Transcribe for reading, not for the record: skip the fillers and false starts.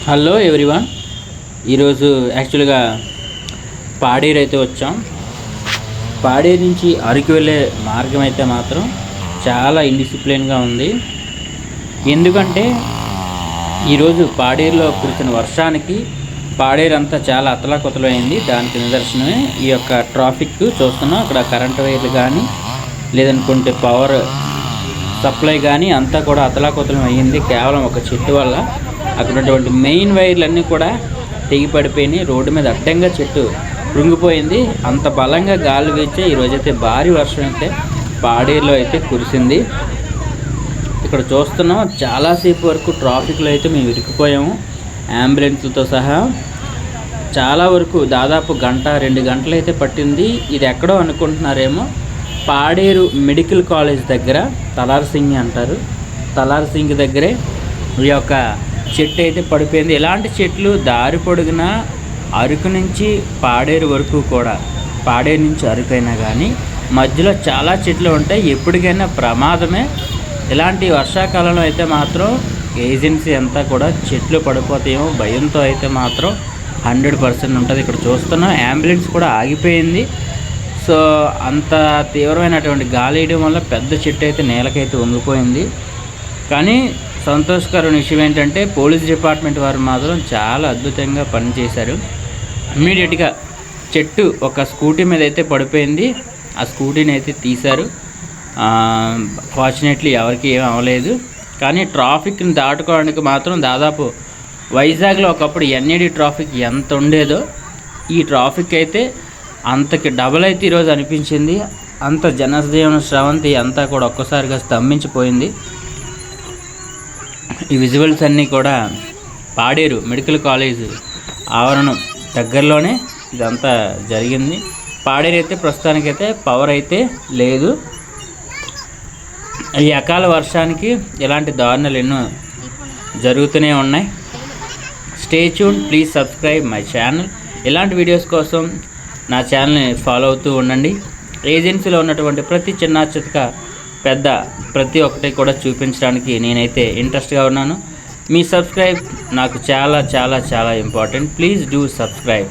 Hello everyone. ఈరోజు యాక్చువల్గా పాడేరు అయితే వచ్చాం. పాడేరు నుంచి అరకు వెళ్ళే మార్గం అయితే మాత్రం చాలా ఇండిసిప్లిన్గా ఉంది. ఎందుకంటే ఈరోజు పాడేరులో కురిసిన వర్షానికి పాడేరు అంతా చాలా అతలాకుతలమైంది. దానికి నిదర్శనమే ఈ యొక్క ట్రాఫిక్ చూస్తున్నాం. అక్కడ కరెంట్ వైర్లు కానీ లేదనుకుంటే పవర్ సప్లై కానీ అంతా కూడా అతలాకుతలం అయ్యింది కేవలం ఒక చెట్టు వల్ల. అక్కడ ఉన్నటువంటి మెయిన్ వైర్లన్నీ కూడా తెగి పడిపోయినాయి. రోడ్డు మీద అడ్డంగా చెట్టు కృంగిపోయింది. అంత బలంగా గాలి వీచే ఈరోజైతే భారీ వర్షం అయితే పాడేరులో అయితే కురిసింది. ఇక్కడ చూస్తున్నాం చాలాసేపు వరకు ట్రాఫిక్లో అయితే మేము ఇరుక్కుపోయాము. అంబులెన్స్లతో సహా చాలా వరకు దాదాపు 1-2 గంటలు అయితే పట్టింది. ఇది ఎక్కడో అనుకుంటున్నారేమో, పాడేరు మెడికల్ కాలేజ్ దగ్గర తలార్సింగి అంటారు. తలార్సింగి దగ్గరే ఈ యొక్క చెట్టు అయితే పడిపోయింది. ఇలాంటి చెట్లు దారి పొడుగునా అరకు నుంచి పాడేరు వరకు కూడా, పాడేరు నుంచి అరకైనా కానీ మధ్యలో చాలా చెట్లు ఉంటాయి. ఎప్పటికైనా ప్రమాదమే. ఇలాంటి వర్షాకాలంలో అయితే మాత్రం ఏజెన్సీ అంతా కూడా చెట్లు పడిపోతాయేమో భయంతో అయితే మాత్రం 100% ఉంటుంది. ఇక్కడ చూస్తున్నాం అంబులెన్స్ కూడా ఆగిపోయింది. సో అంత తీవ్రమైనటువంటి గాలి వేయడం వల్ల పెద్ద చెట్టు అయితే నేలకైతే వంగిపోయింది. కానీ సంతోషకరమైన విషయం ఏంటంటే పోలీస్ డిపార్ట్మెంట్ వారు మాత్రం చాలా అద్భుతంగా పనిచేశారు. ఇమ్మీడియట్గా చెట్టు ఒక స్కూటీ మీద అయితే పడిపోయింది. ఆ స్కూటీని అయితే తీశారు. ఫార్చునేట్లీ ఎవరికి ఏం అవ్వలేదు. కానీ ట్రాఫిక్ని దాటుకోవడానికి మాత్రం దాదాపు వైజాగ్లో ఒకప్పుడు ఎన్ఏడి ట్రాఫిక్ ఎంత ఉండేదో ఈ ట్రాఫిక్ అయితే అంతకి డబల్ అయితే ఈరోజు అనిపించింది. అంత జనజీవన స్రవంతి అంతా కూడా ఒక్కసారిగా స్తంభించిపోయింది. ఈ విజువల్స్ అన్నీ కూడా పాడేరు మెడికల్ కాలేజ్ ఆవరణం దగ్గరలోనే ఇదంతా జరిగింది. పాడేరు అయితే ప్రస్తుతానికైతే పవర్ అయితే లేదు. ఈ అకాల వర్షానికి ఇలాంటి దారుణాలు ఎన్నో జరుగుతూనే ఉన్నాయి. Stay tuned, please subscribe my channel. ఇలాంటి వీడియోస్ కోసం నా ఛానల్ని ఫాలో అవుతూ ఉండండి. ఏజెన్సీలో ఉన్నటువంటి ప్రతి చిన్న చితక పెద్ద ప్రతి ఒక్కటి కూడా చూపించడానికి నేనైతే ఇంట్రెస్ట్గా ఉన్నాను. మీ సబ్స్క్రైబ్ నాకు చాలా చాలా చాలా ఇంపార్టెంట్. Please do subscribe.